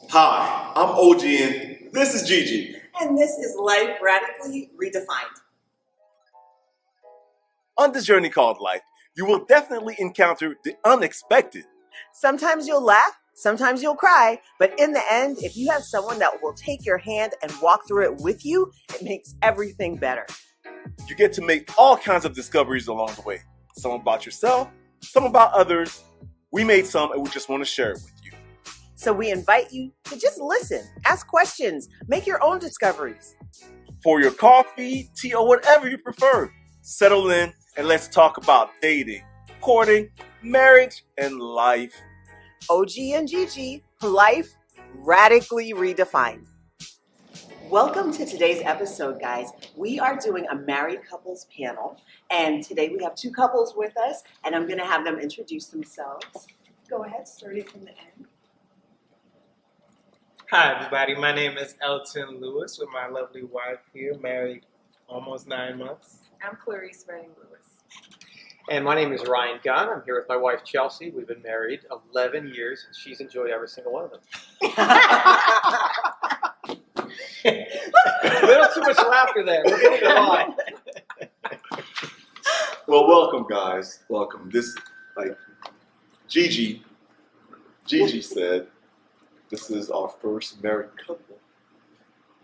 Hi, I'm OG and this is Gigi. And this is Life Radically Redefined. On this journey called life, you will definitely encounter the unexpected. Sometimes you'll laugh, sometimes you'll cry, but in the end, if you have someone that will take your hand and walk through it with you, it makes everything better. You get to make all kinds of discoveries along the way. Some about yourself, some about others. We made some and we just want to share it with you. So we invite you to just listen, ask questions, make your own discoveries. Pour your coffee, tea, or whatever you prefer. Settle in and let's talk about dating, courting, marriage, and life. OG and Gigi, Life Radically Redefined. Welcome to today's episode, guys. We are doing a married couples panel, and today we have two couples with us, and I'm going to have them introduce themselves. Go ahead, starting from the end. Hi, everybody. My name is Elton Lewis with my lovely wife here, married almost 9 months. I'm Clarice Redding Lewis. And my name is Ryan Gunn. I'm here with my wife, Chelsea. We've been married 11 years, and she's enjoyed every single one of them. A little too much laughter there. We're getting the line. Well, welcome, guys. Welcome. This, like Gigi said, this is our first married couple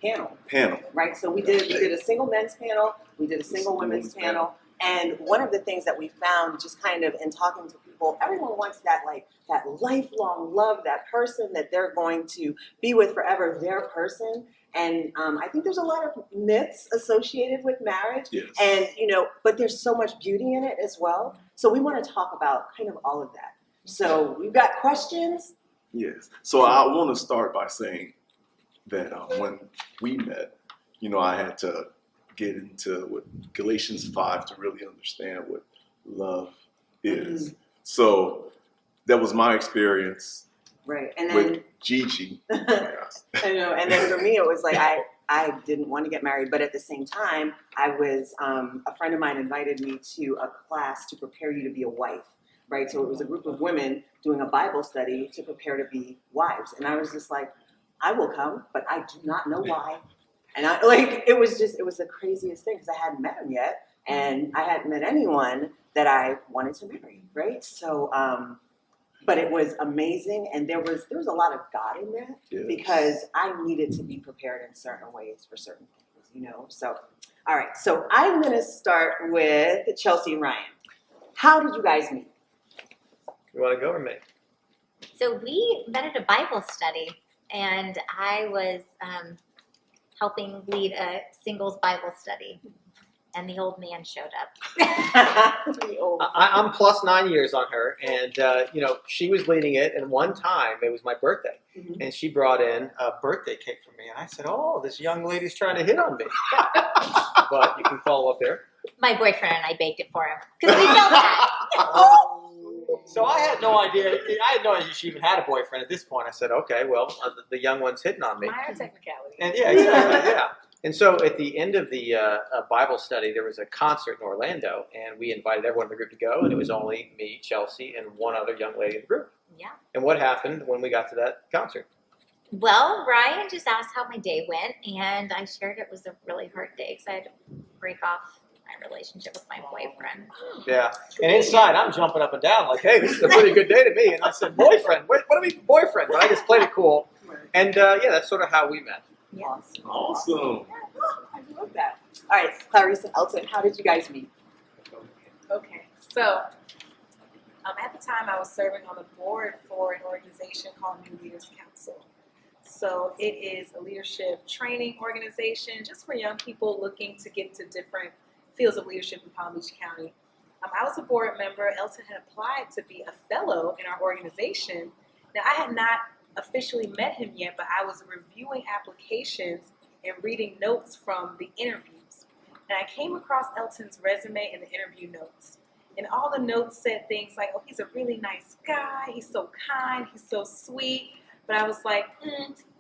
Panel. Right, so we did a single men's panel, we did a single women's panel, and one of the things that we found just kind of in talking to people, everyone wants that lifelong love, that person that they're going to be with forever, their person. And I think there's a lot of myths associated with marriage, yes. And but there's so much beauty in it as well. So we want to talk about kind of all of that. So we've got questions. Yes. So I want to start by saying that when we met, I had to get into what Galatians 5 to really understand what love is. Mm-hmm. So that was my experience, right? And with then Gigi. I know. And then for me, it was like I didn't want to get married, but at the same time, I was a friend of mine invited me to a class to prepare you to be a wife. Right, so it was a group of women doing a Bible study to prepare to be wives, and I was just like, I will come, but I do not know why. And it was the craziest thing because I hadn't met him yet, and I hadn't met anyone that I wanted to marry. Right, so but it was amazing, and there was a lot of God in that, yes. Because I needed to be prepared in certain ways for certain things, So, all right, so I'm going to start with Chelsea and Ryan. How did you guys meet? You want to go or me? So we met at a Bible study, and I was helping lead a singles Bible study, and the old man showed up. I'm plus 9 years on her, and she was leading it, and one time it was my birthday, mm-hmm. And she brought in a birthday cake for me, and I said, "Oh, this young lady's trying to hit on me." But you can follow up there. My boyfriend and I baked it for him because we felt that. So I had no idea. I had no idea she even had a boyfriend at this point. I said, "Okay, well, the young one's hitting on me." Minor technicality. And yeah, exactly, yeah. And so at the end of the Bible study, there was a concert in Orlando, and we invited everyone in the group to go, and it was only me, Chelsea, and one other young lady in the group. Yeah. And what happened when we got to that concert? Well, Ryan just asked how my day went, and I shared it was a really hard day because I had to break off my relationship with my boyfriend. Yeah. And inside, I'm jumping up and down like, "Hey, this is a pretty good day to me." And I said, "Boyfriend? What do we mean boyfriend?" But I just played it cool. And that's sort of how we met. Yes. Awesome. I love that. All right, Clarice and Elton, how did you guys meet? Okay, so at the time I was serving on the board for an organization called New Leaders Council. So it is a leadership training organization just for young people looking to get to different fields of leadership in Palm Beach County. I was a board member. Elton had applied to be a fellow in our organization. Now, I had not officially met him yet, but I was reviewing applications and reading notes from the interviews. And I came across Elton's resume and the interview notes. And all the notes said things like, "Oh, he's a really nice guy. He's so kind. He's so sweet." But I was like,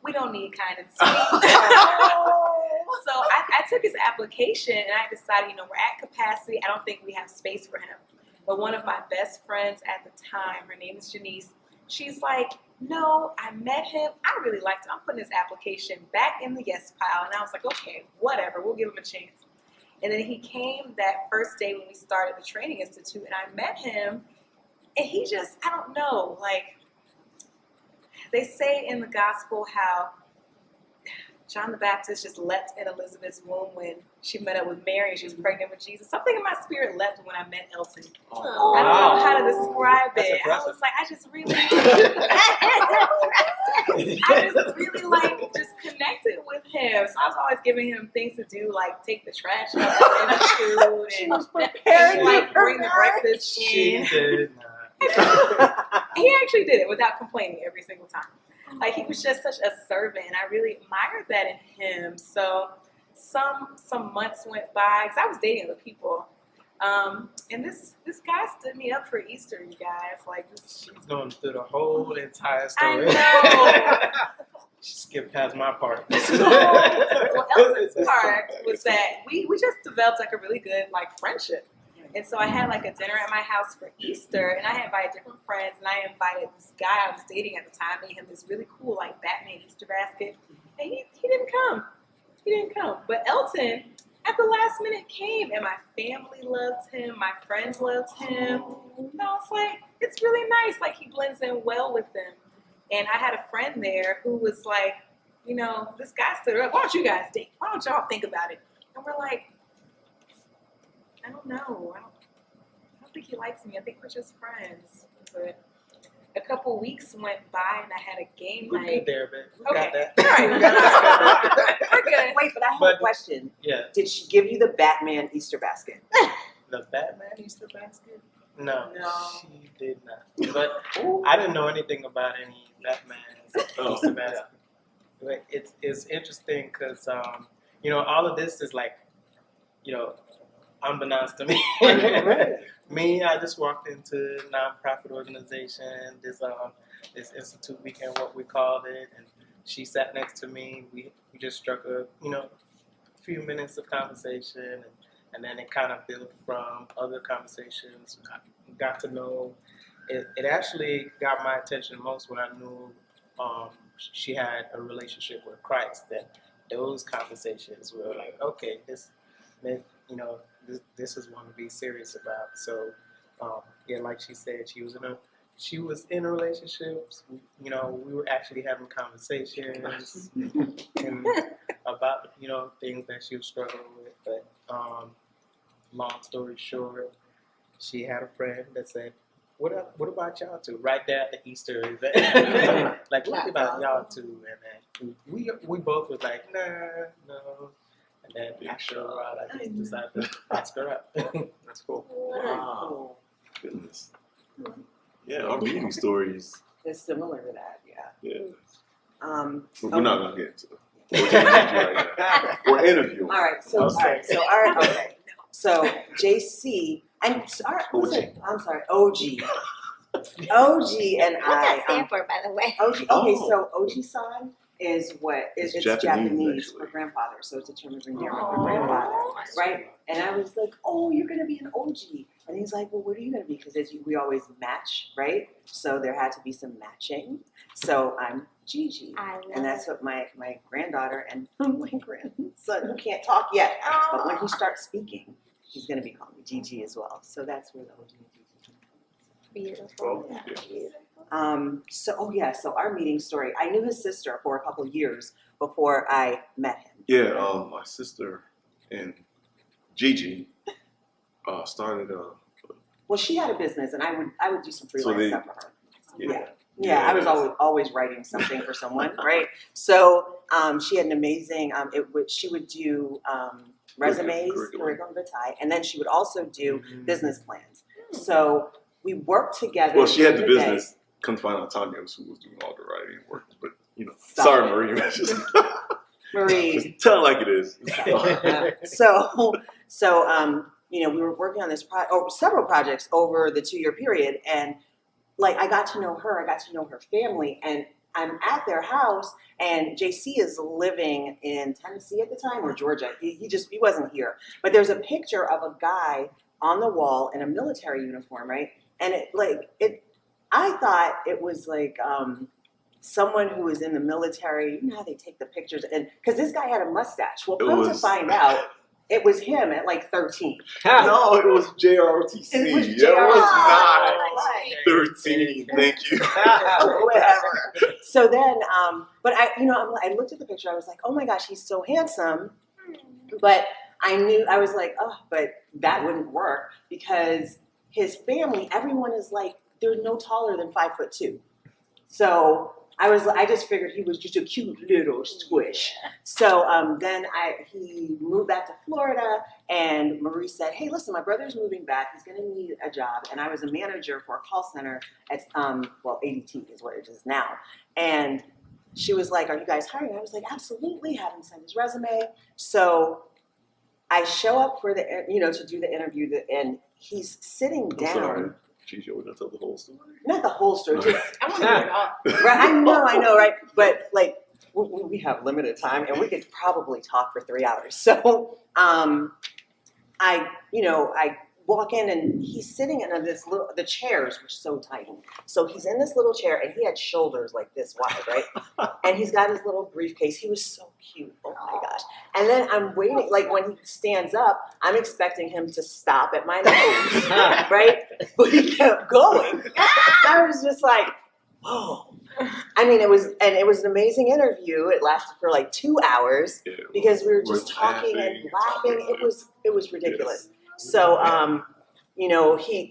we don't need kind and sweet. So I took his application and I decided, we're at capacity. I don't think we have space for him. But one of my best friends at the time, her name is Janice, she's like, No, I met him. I really liked him. I'm putting his application back in the yes pile. And I was like, okay, whatever. We'll give him a chance. And then he came that first day when we started the training institute, and I met him. And he just, I don't know, like, they say in the gospel how John the Baptist just leapt in Elizabeth's womb when she met up with Mary and she was pregnant with Jesus. Something in my spirit leapt when I met Elton. Oh, I don't know how to describe That's it. impressive. I was like, I just really, just connected with him. So I was always giving him things to do, like take the trash out of the food and like bring the breakfast She in. did not. He actually did it without complaining every single time. Like, he was just such a servant, and I really admired that in him. So some months went by, because I was dating other people, and this guy stood me up for Easter, you guys. Like, this, She's going through the whole entire I story. know. She skipped past my part. Well, Elton's part was that we just developed like a really good like friendship. And so I had like a dinner at my house for Easter, and I had invited different friends, and I invited this guy I was dating at the time, made him this really cool like Batman Easter basket, and he didn't come. He didn't come. But Elton, at the last minute, came, and my family loved him, my friends loved him. And I was like, it's really nice. Like, he blends in well with them. And I had a friend there who was like, you know, this guy stood up. Why don't you guys date? Why don't y'all think about it? And we're like, I don't know. I don't think he likes me. I think we're just friends. But a couple weeks went by, and I had a game We're night. good there, babe. We Okay. got that. All right. We're good. Wait, but I have But- a question. Yeah. Did she give you the Batman Easter basket? The Batman Easter basket? No, No. she did not. But I didn't know anything about any Batman's Easter basket. But it's interesting because, you know, all of this is like, you know, unbeknownst to me. Me, I just walked into a nonprofit organization, this institute weekend, what we called it, and she sat next to me. We just struck a few minutes of conversation, and then it kind of built from other conversations. I got to know. It actually got my attention most when I knew she had a relationship with Christ. That those conversations were like, okay, this is one to be serious about. So, yeah, like she said, she was in relationships. You know, we were actually having conversations and about things that she was struggling with. But long story short, she had a friend that said, "What about y'all two?" Right there at the Easter event, like, what about y'all two? And then we both was like, nah, no. And then after a while, I just decided to ask her out. That's cool. Wow. Goodness. Yeah, our meeting stories. It's similar to that, yeah. Yeah. All We're not gonna get into it. We're interviewing. right, so okay. So JC and who's it? I'm sorry, OG. OG and What's that I. stand for, by the way? OG. Okay, so OG-san is what? It's Japanese, Japanese actually. for grandfather, so it's a term of endearment for grandfather, right? And I was like, "Oh, you're gonna be an OG," and he's like, "Well, what are you gonna be?" Because we always match, right? So there had to be some matching. So I'm Gigi, I love and that's what my granddaughter and my grandson, who can't talk yet, but when he starts speaking, he's gonna be calling me Gigi as well. So that's where the OG and Gigi. beautiful. Oh, yeah. So our meeting story. I knew his sister for a couple of years before I met him. Yeah, my sister and Gigi started Well, she had a business, and I would do some freelance they- stuff for her. yeah. Yeah, I was always writing something for someone, right? So she had an amazing. She would do resumes, curriculum vitae, and then she would also do business plans. So we worked together. Well, she had the during day. business. Come to find out, Tanya was who was doing all the writing work. But Stop sorry, it. Marie. Just Marie. tell it like it is. So we were working on this several projects over the 2-year period, and like I got to know her, I got to know her family, and I'm at their house, and JC is living in Tennessee at the time, or Georgia. He wasn't here, but there's a picture of a guy on the wall in a military uniform, right? And I thought it was like someone who was in the military. You know how they take the pictures, and because this guy had a mustache. Well, It come to was- find out, it was him at like 13. No, it was JROTC. It was It was not Right. 13. Thank you. Whatever. So then, but I looked at the picture. I was like, oh my gosh, he's so handsome. But I was like, oh, but that wouldn't work because his family, everyone is like, they're no taller than 5'2". So I just figured he was just a cute little squish. So then he moved back to Florida, and Marie said, hey, listen, my brother's moving back. He's going to need a job. And I was a manager for a call center at, ADT is what it is now. And she was like, are you guys hiring? I was like, absolutely. Have him send his resume. So I show up for to do the interview, and he's sitting I'm down. sorry. Gigi, we're going to tell the whole story. Not the whole story, just I want to hear it all. right. I know, right? But like, we have limited time, and we could probably talk for 3 hours. So, I walk in, and he's sitting in the chairs were so tiny. So he's in this little chair, and he had shoulders like this wide, right? And he's got his little briefcase. He was so cute. Oh my gosh. And then I'm waiting, like when he stands up, I'm expecting him to stop at my nose, right? But he kept going. I was just like, whoa. I mean, it was an amazing interview. It lasted for like 2 hours because we were just talking and laughing. It was ridiculous. Yes. So,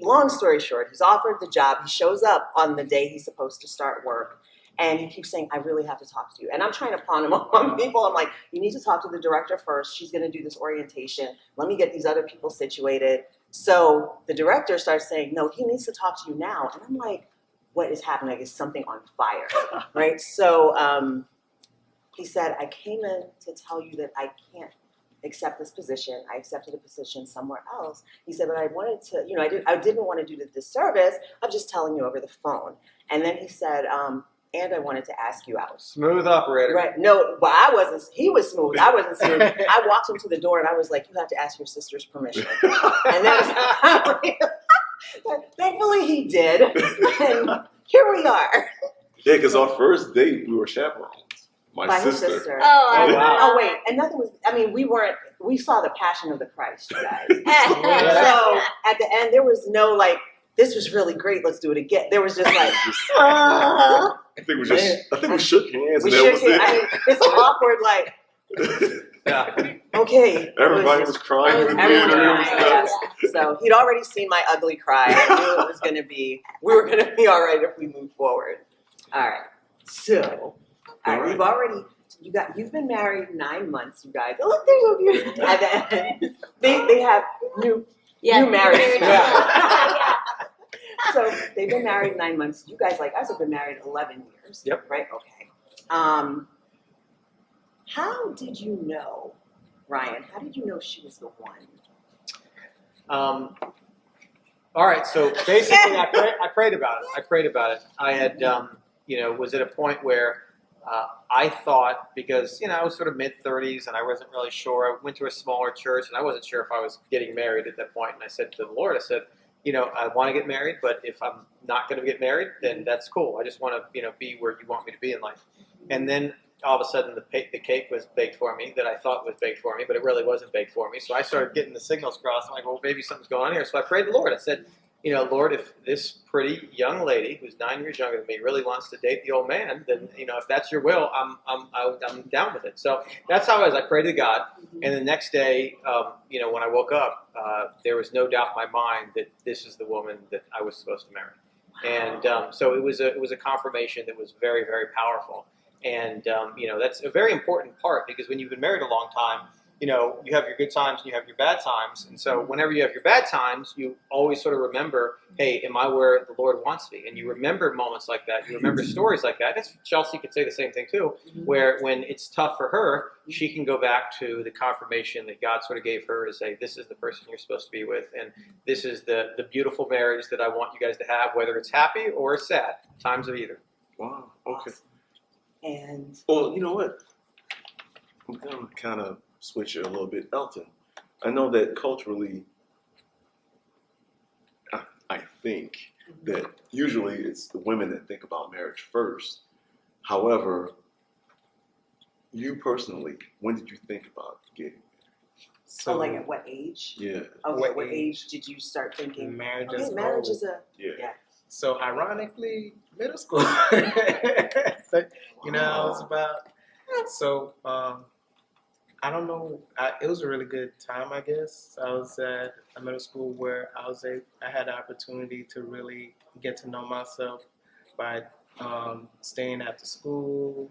long story short, he's offered the job. He shows up on the day he's supposed to start work, and he keeps saying, I really have to talk to you. And I'm trying to pawn him on people. I'm like, you need to talk to the director first. She's going to do this orientation. Let me get these other people situated. So the director starts saying, no, he needs to talk to you now. And I'm like, what is happening? Is something on fire, right? So he said, I came in to tell you that I can't accept this position. I accepted a position somewhere else. He said, but I wanted to, I didn't want to do the disservice. I'm just telling you over the phone. And then he said, and I wanted to ask you out. Smooth operator. Right. No, but I wasn't. He was smooth. I wasn't smooth. I walked him to the door, and I was like, you have to ask your sister's permission. And that was, thankfully he did. And here we are. Yeah, because our first date, we were chaperones. My By his sister. sister. Oh, I Oh, love Oh, wait. that. And nothing was, we saw the Passion of the Christ, you guys. Yeah. So at the end, there was no like, this was really great. Let's do it again. There was just like, I think we shook hands we and that was shook it. it. I mean, it's awkward, like, Yeah. okay. Everybody It was crying in the Everyone theater. was crying, It was So he'd already seen my ugly cry. I knew it was going to be, we were going to be all right if we moved forward. All right. So, all right, you've been married 9 months, you guys. Oh, look, there's a beautiful. And then they have new marriage. Yeah. So they've been married 9 months. You guys, like us, have been married 11 years. Yep. Right? Okay. How did you know, Ryan, how did you know she was the one? All right, so basically I prayed about it. I had, was at a point where I thought, because, I was sort of mid-30s and I wasn't really sure. I went to a smaller church and I wasn't sure if I was getting married at that point. And I said to the Lord, I said, I want to get married, but if I'm not going to get married, then that's cool. I just want to, be where you want me to be in life. And then all of a sudden the cake was baked for me that I thought was baked for me, but it really wasn't baked for me. So I started getting the signals crossed. I'm like, well, maybe something's going on here. So I prayed to the Lord. I said, Lord, if this pretty young lady who's 9 years younger than me really wants to date the old man, then, if that's your will, I'm down with it. So that's how I was. I prayed to God. And the next day, when I woke up, there was no doubt in my mind that this is the woman that I was supposed to marry. And so it was a confirmation that was very, very powerful. And, that's a very important part, because when you've been married a long time, you have your good times and you have your bad times. And so whenever you have your bad times, you always sort of remember, hey, am I where the Lord wants me? And you remember moments like that. You remember stories like that. I guess Chelsea could say the same thing too, where when it's tough for her, she can go back to the confirmation that God sort of gave her to say, this is the person you're supposed to be with. And this is the beautiful marriage that I want you guys to have, whether it's happy or sad, times of either. Wow. Okay. And Well, you know what? I'm going to kind of switch it a little bit. Elton, I know that culturally, I think that usually it's the women that think about marriage first. However, you personally, when did you think about getting? So, like, at what age? Yeah. Okay, what age did you start thinking? Marriage Okay, is marriage old. is a Yeah. So ironically, middle school. But, you know, I was about. So I don't know. It was a really good time, I guess. I was at a middle school where I had the opportunity to really get to know myself by staying after school,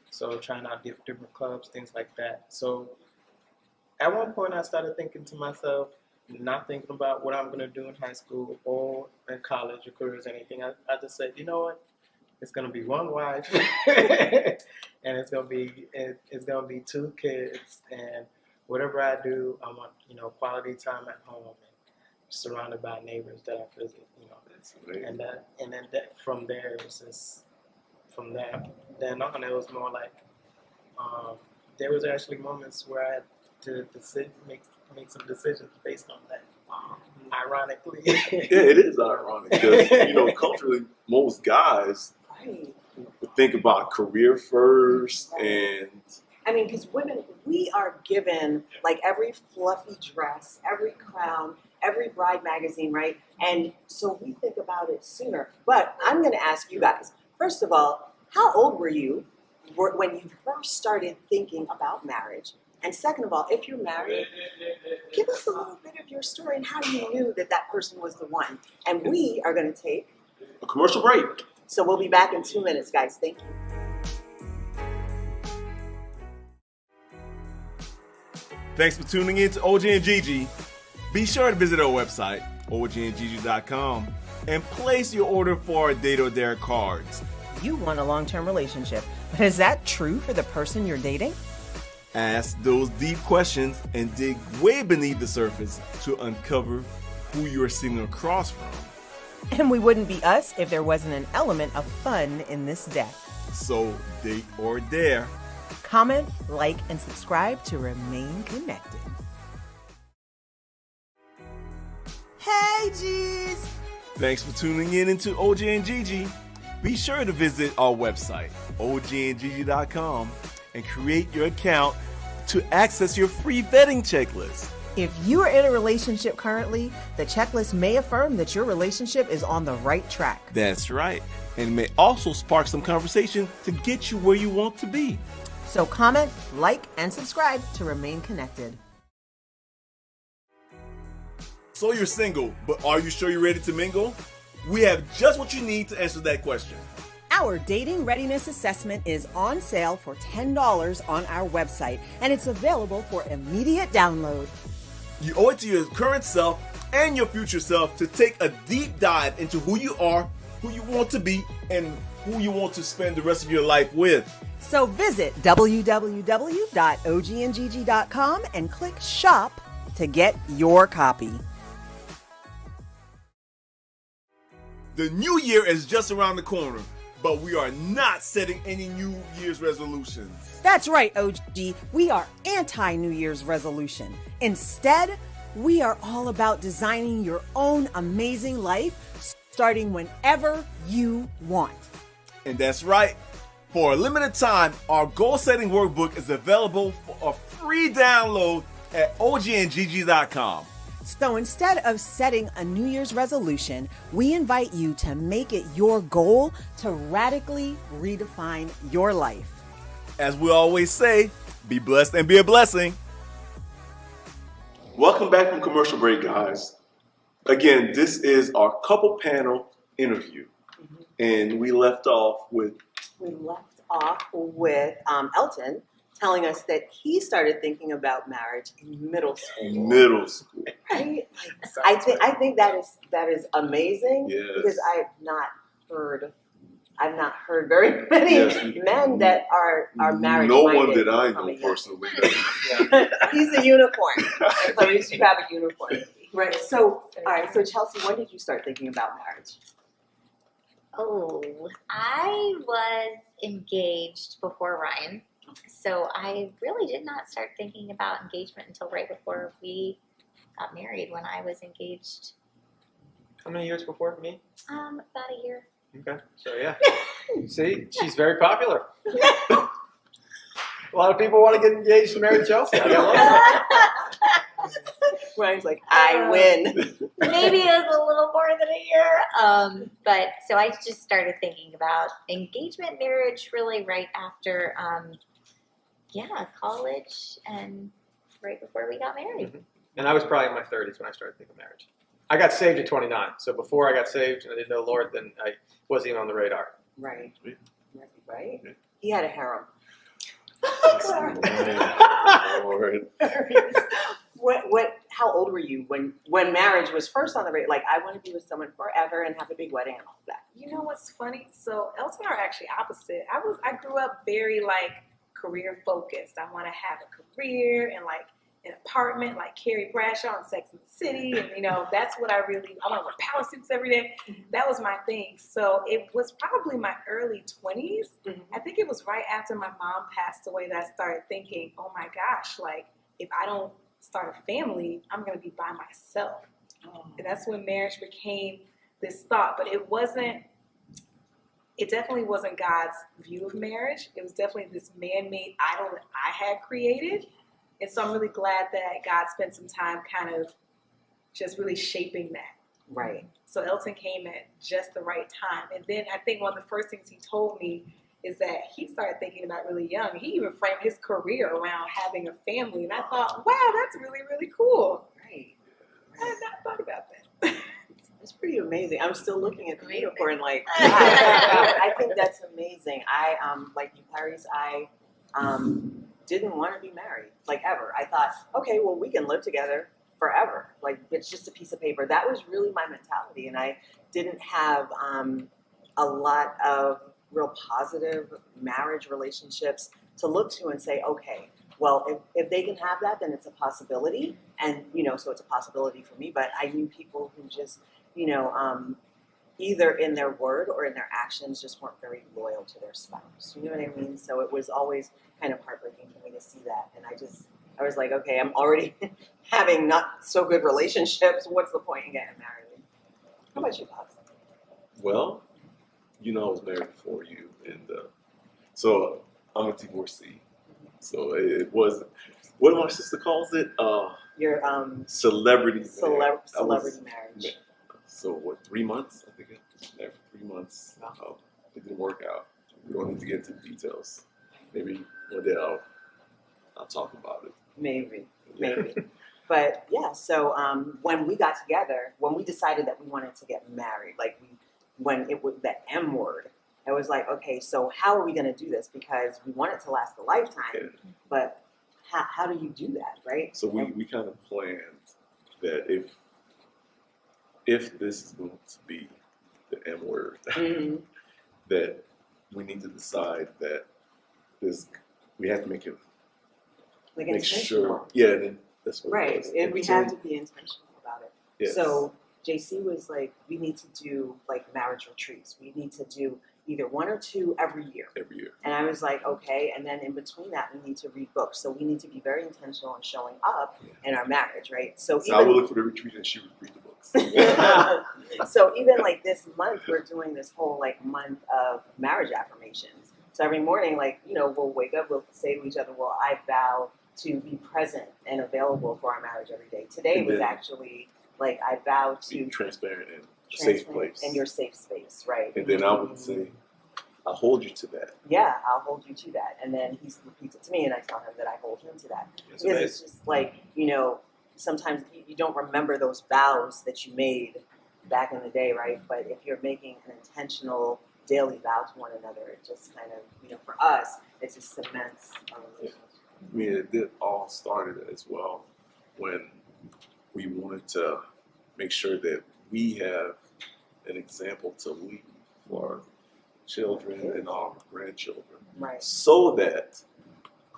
so trying out different clubs, things like that. So at one point, I started thinking to myself, not thinking about what I'm going to do in high school or in college or careers or anything. I just said, you know what? It's gonna be one wife, and it's gonna be two kids, and whatever I do, I want quality time at home and surrounded by neighbors that I visit, That's amazing. and then from there it was just from that then on it was more like there was actually moments where I had to make some decisions based on that. Ironically, Yeah, it is ironic because culturally, most guys right. think about career first, and I mean, because women, we are given like every fluffy dress, every crown, every bride magazine, right? And so we think about it sooner. But I'm going to ask you guys, first of all, how old were you when you first started thinking about marriage? And second of all, if you're married, give us a little bit of your story and how you knew that that person was the one. And we are going to take a commercial break. So we'll be back in 2 minutes, guys. Thank you. Thanks for tuning in to OJ and Gigi. Be sure to visit our website, ojandgigi.com, and place your order for our Date or Dare cards. You want a long-term relationship, but is that true for the person you're dating? Ask those deep questions and dig way beneath the surface to uncover who you are sitting across from. And we wouldn't be us if there wasn't an element of fun in this deck. So, Date or Dare. Comment, like, and subscribe to remain connected. Hey, G's! Thanks for tuning in into OJ and Gigi. Be sure to visit our website, ojandgigi.com, and create your account to access your free vetting checklist. If you are in a relationship currently, the checklist may affirm that your relationship is on the right track. That's right. And may also spark some conversation to get you where you want to be. So comment, like, and subscribe to remain connected. So you're single, but are you sure you're ready to mingle? We have just what you need to answer that question. Our dating readiness assessment is on sale for $10 on our website, and it's available for immediate download. You owe it to your current self and your future self to take a deep dive into who you are, who you want to be, and who you want to spend the rest of your life with. So visit www.ogandgg.com and click shop to get your copy. The new year is just around the corner, but we are not setting any New Year's resolutions. That's right, OG. We are anti-New Year's resolution. Instead, we are all about designing your own amazing life, starting whenever you want. And that's right. For a limited time, our goal-setting workbook is available for a free download at ojandgg.com. So instead of setting a New Year's resolution, we invite you to make it your goal to radically redefine your life. As we always say, be blessed and be a blessing. Welcome back from commercial break, guys. Again, this is our couple panel interview. And we left off with Elton telling us that he started thinking about marriage in middle school. middle school. Right? I think that is amazing Yes. because I've not heard very many men that are married. No one that I know personally. He's a unicorn. Clarice, you have a unicorn. Right. So, all right. So, Chelsea, when did you start thinking about marriage? Oh, I was engaged before Ryan. So I really did not start thinking about engagement until right before we got married when I was engaged. How many years before me? About a year. Okay. So yeah. See, she's very popular. A lot of people want to get engaged and marry Chelsea. I love Ryan's like, I win. Maybe it was a little more than a year. But so I just started thinking about engagement, marriage, really right after, college and right before we got married. Mhm. And I was probably in my 30s when I started thinking marriage. I got saved at 29. So before I got saved and I didn't know the Lord, then I wasn't even on the radar. Right. Yeah. Right? Yeah. He had a harem. Lord. How old were you when marriage was first on the radar? Like, I want to be with someone forever and have a big wedding and all that. You know what's funny? So Elton and I are actually opposite. I grew up very like career focused. I want to have a career and like an apartment like Carrie Bradshaw in Sex and the City, and that's what I want to wear power suits every day. That was my thing. So it was probably my early 20s. Mhm. I think it was right after my mom passed away that I started thinking, oh my gosh, like if I don't start a family, I'm going to be by myself. And that's when marriage became this thought, but it definitely wasn't God's view of marriage. It was definitely this man-made idol that I had created. And so I'm really glad that God spent some time kind of just really shaping that. Right. So Elton came at just the right time. And then I think one of the first things he told me is that he started thinking about really young. He even framed his career around having a family. And I thought, wow, that's really, really cool. Right. I had not thought about that. It's pretty amazing. I'm still looking at the unicorn like, wow. I think that's amazing. I, like you, Clarice, I didn't want to be married, like ever. I thought, okay, well, we can live together forever. Like, it's just a piece of paper. That was really my mentality. And I didn't have a lot of real positive marriage relationships to look to and say, okay, well, if they can have that, then it's a possibility. And, so it's a possibility for me. But I knew people who just, either in their word or in their actions just weren't very loyal to their spouse. You know what I mean? So it was always kind of heartbreaking for me to see that. And I was like, okay, I'm already having not so good relationships. What's the point in getting married? How about you, Pops? Well, I was married before you, and so I'm a divorcee. So it was, what my sister calls it, Your celebrity celebrity marriage. So 3 months? I think it was married for 3 months. It didn't work out. We don't need to get into the details. Maybe one day I'll talk about it. Maybe. But yeah, so when we got together, when we decided that we wanted to get married, when it was the M word, I was like, okay, so how are we going to do this? Because we want it to last a lifetime, but how do you do that, right? So we kind of planned that if this is going to be the M word, Mm-hmm. that we need to decide that we have to make Intentional. sure. Yeah, then that's what Right, it was. and we have to be intentional about it. Yes. So JC was like, we need to do like marriage retreats. We need to do either 1 or 2 every year. Every year. And I was like, okay. And then in between that, we need to read books. So we need to be very intentional in showing up in our marriage, right? So I would look for the retreat and she would read the books. So even like this month, we're doing this whole like month of marriage affirmations. So every morning, we'll wake up, we'll say to each other, well, I vow to be present and available for our marriage every day. Today was actually like, I vow to be transparent and a safe place. And your safe space, right? And then I would say, I'll hold you to that. Yeah, I'll hold you to that. And then he repeats it to me, and I tell him that I hold him to that. Yes, because it's just like, sometimes you don't remember those vows that you made back in the day, right? But if you're making an intentional daily vow to one another, it just kind of, for us, it just cements our relationship. I mean, it did all started as well when we wanted to make sure that we have an example to lead for our children and our grandchildren, Right, so that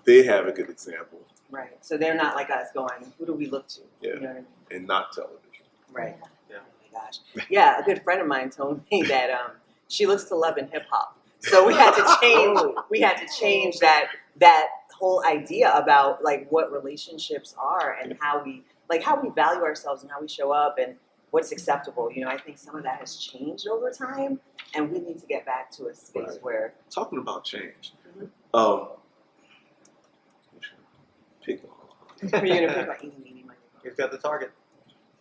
they have a good example right. So they're not like us going, who do we look to? Yeah. You know what I mean? and not television. Right. Yeah. Oh my gosh. Yeah, a good friend of mine told me that she looks to love and hip hop. So we had to change. We had to change that whole idea about like what relationships are and how we value ourselves and how we show up and what's acceptable. You know, I think some of that has changed over time, and we need to get back to a space Right. where Talking about change, Mhm. pick on. for you to pick up eeny, meeny, miny, moe. You've got the target.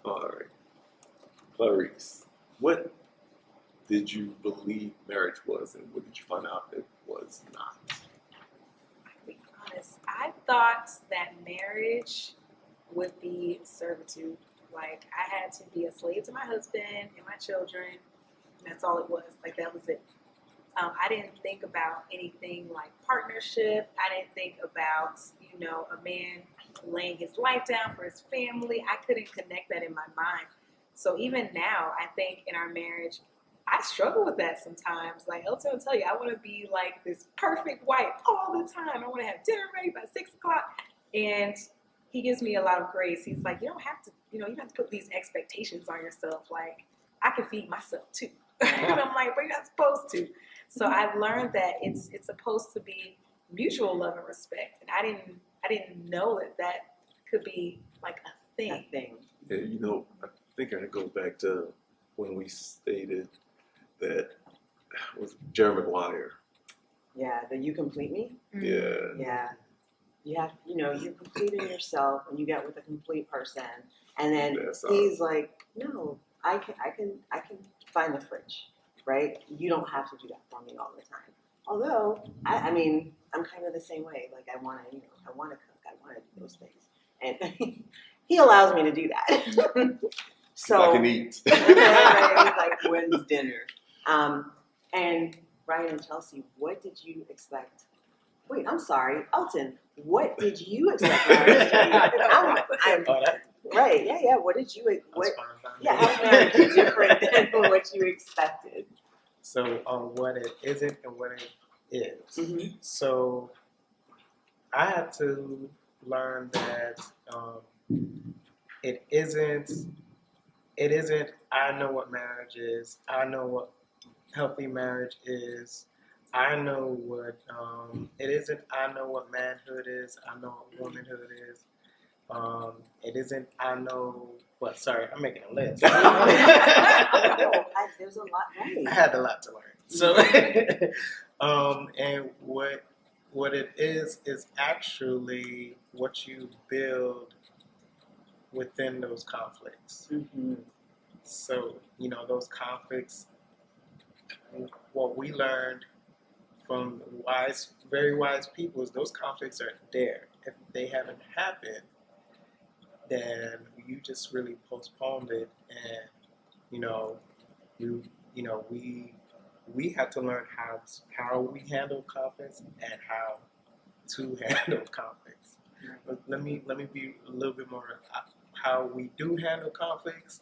All right, Clarice, what did you believe marriage was, and what did you find out it was not? To be honest, I thought that marriage would be servitude. Like I had to be a slave to my husband and my children. And that's all it was. Like that was it. I didn't think about anything like partnership. I didn't think about, you know, a man laying his life down for his family. I couldn't connect that in my mind. So even now, I think in our marriage, I struggle with that sometimes. Like Elton will tell you, I want to be like this perfect wife all the time. I want to have dinner ready by 6 o'clock. And he gives me a lot of grace. He's like, you don't have to, you know, you don't have to put these expectations on yourself. Like, I can feed myself too. And I'm like, but you're not supposed to. So I've learned that it's supposed to be mutual love and respect. And I didn't know that could be like a thing. That thing. Yeah, you know, I think I go back to when we stated that was Jerry Maguire. Yeah, that you complete me. Yeah. Yeah. You have, you know, you're completing yourself when you get with a complete person, and then That's he's like, no, I can find the fridge, right? You don't have to do that for me all the time. Although, I mean, I'm kind of the same way. Like I want to, you know, I want to cook, I want to do those things, and he allows me to do that. So I can eat. He's like, when's dinner? And Ryan and Chelsea, what did you expect? Wait, I'm sorry, Elton. What did you expect marriage to be? Right, yeah. What did you? What? Yeah, how's marriage different than what you expected? So what it isn't and what it is. Mm-hmm. So I had to learn that it isn't. I know what marriage is. I know what healthy marriage is. I know what it isn't. I know what manhood is. I know what womanhood is. It isn't. I know. What? Sorry, I'm making a list. There's a lot, right? I had a lot to learn. So, and what it is actually what you build within those conflicts. Mm-hmm. So, you know, those conflicts, what we learned from very wise people is those conflicts are there. If they haven't happened, then you just really postponed it, and we have to learn how we handle conflicts and how to handle conflicts. But let me be a little bit more how we do handle conflicts,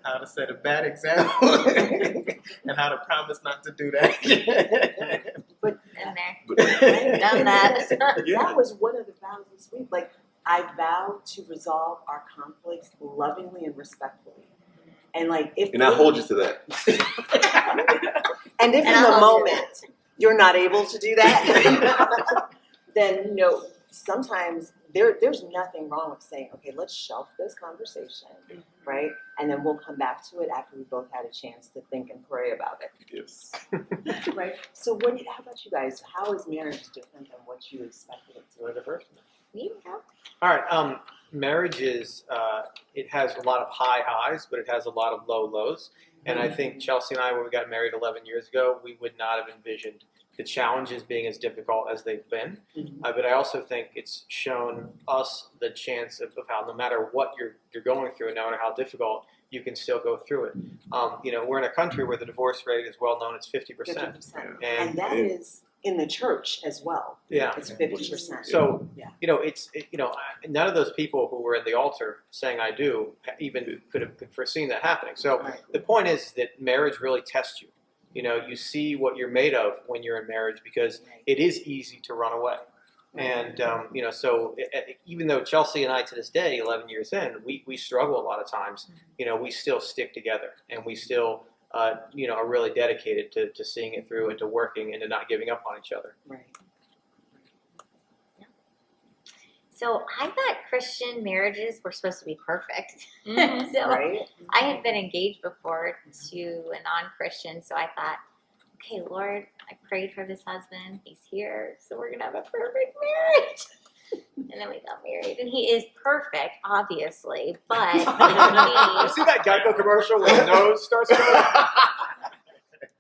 how to set a bad example, and how to promise not to do that again. But Been there. Done that. that was one of the vows this week. Like, I vow to resolve our conflicts lovingly and respectfully. And like, if And I hold you to that. and if And in the I'll hold you. moment you're not able to do that, then you know, sometimes there's nothing wrong with saying, okay, let's shelf this conversation, right? And then we'll come back to it after we both had a chance to think and pray about it. Yes. Right. So how about you guys? How is marriage different than what you expected it to? You're the first. You go. All right. Marriage is, it has a lot of high highs, but it has a lot of low lows. And I think Chelsea and I, when we got married 11 years ago, we would not have envisioned the challenges being as difficult as they've been. But I also think it's shown us the chance of how no matter what you're going through, no matter how difficult, you can still go through it. We're in a country where the divorce rate is well known. It's 50%. 50%. Yeah. And that is in the church as well. Yeah. It's 50%. So, Yeah. none of those people who were at the altar saying I do even could have foreseen that happening. So Right. the point is that marriage really tests you. You see what you're made of when you're in marriage because it is easy to run away. And, even though Chelsea and I to this day, 11 years in, we struggle a lot of times, we still stick together and we still, are really dedicated to seeing it through and to working and to not giving up on each other. Right. So I thought Christian marriages were supposed to be perfect. Mhm. So Right? I had been engaged before to a non-Christian, so I thought, okay, Lord, I prayed for this husband. He's here, so we're gonna have a perfect marriage. And then we got married, and he is perfect, obviously, but You see that Geico commercial where the nose starts going?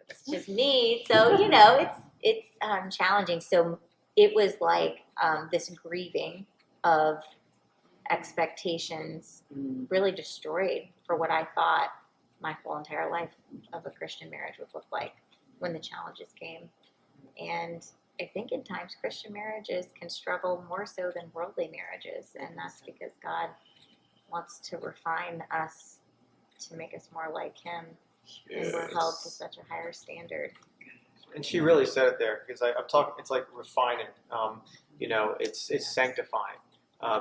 it's just me. So it's challenging. So it was like this grieving of expectations really destroyed for what I thought my whole entire life of a Christian marriage would look like when the challenges came. And I think in times Christian marriages can struggle more so than worldly marriages, and that's because God wants to refine us to make us more like Him, and we're held to such a higher standard. And she really said it there, because I'm talking. It's like refining. It's sanctifying.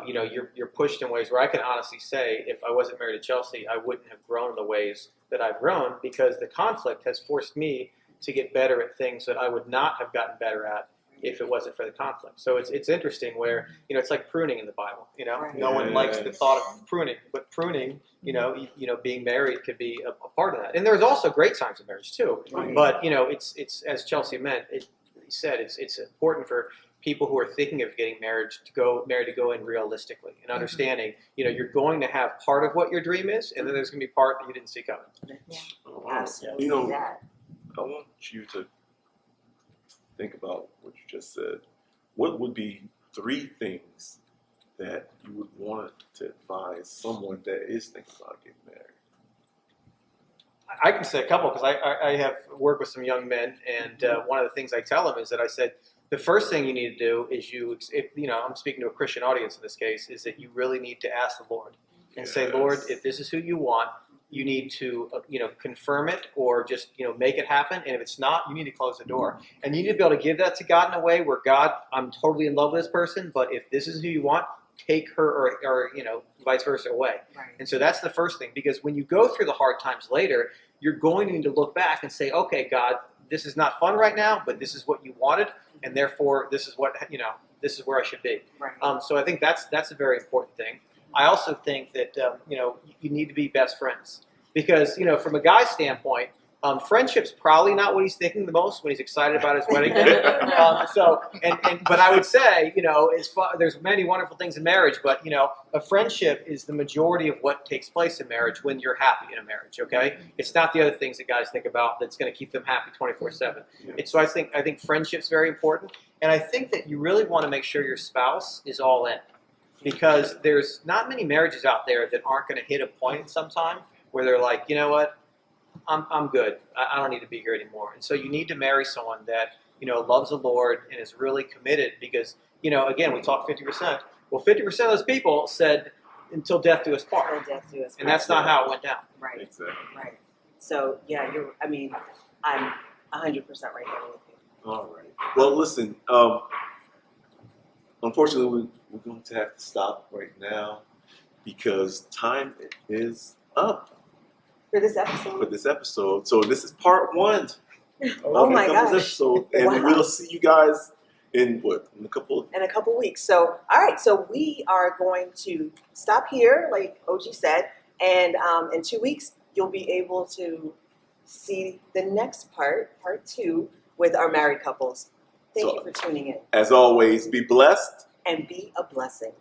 You're pushed in ways where I can honestly say, if I wasn't married to Chelsea, I wouldn't have grown in the ways that I've grown, because the conflict has forced me to get better at things that I would not have gotten better at if it wasn't for the conflict. So it's interesting where, it's like pruning in the Bible. Right. No one likes the thought of pruning, but pruning, being married could be a part of that. And there's also great times of marriage too. Right. But it's as Chelsea said, it's important for people who are thinking of getting married to go in realistically and understanding, you're going to have part of what your dream is, and then there's going to be part that you didn't see coming. Oh, wow. Absolutely. I want you to think about what you just said. What would be 3 things that you would want to advise someone that is thinking about getting married? I can say a couple, because I have worked with some young men, and one of the things I tell them is that I said, the first thing you need to do is I'm speaking to a Christian audience in this case, is that you really need to ask the Lord and say, Lord, if this is who you want, you need to, confirm it, or just, make it happen. And if it's not, you need to close the door. And you need to be able to give that to God in a way where, God, I'm totally in love with this person, but if this is who you want, take her or vice versa away. Right. And so that's the first thing, because when you go through the hard times later, you're going to need to look back and say, okay, God, this is not fun right now, but this is what you wanted, and therefore this is what, this is where I should be. Right. So I think that's a very important thing. I also think that, you need to be best friends, because, from a guy's standpoint, friendship's probably not what he's thinking the most when he's excited about his wedding day. But I would say, there's many wonderful things in marriage, but, a friendship is the majority of what takes place in marriage when you're happy in a marriage, okay? It's not the other things that guys think about that's going to keep them happy 24/7. And so I think friendship's very important, and I think that you really want to make sure your spouse is all in, because there's not many marriages out there that aren't going to hit a point at some time where they're like, you know what? I'm good. I don't need to be here anymore. And so you need to marry someone that, loves the Lord and is really committed, because, again, we talk 50%. Well, 50% of those people said, until death do us part. Until death do us And that's not how it went down. Right. Exactly. Right. So, yeah, I'm 100% right there with you. All right. Well, listen, unfortunately, we're going to have to stop right now because time is up For this for episode? this episode. So this is part 1. Oh my gosh. Episode, and Wow. we'll see you guys in a couple. In a couple weeks. So, all right. So we are going to stop here, like OG said, and in 2 weeks you'll be able to see the next part 2, with our married couples. Thank you for tuning in, As always, be blessed. and be a blessing.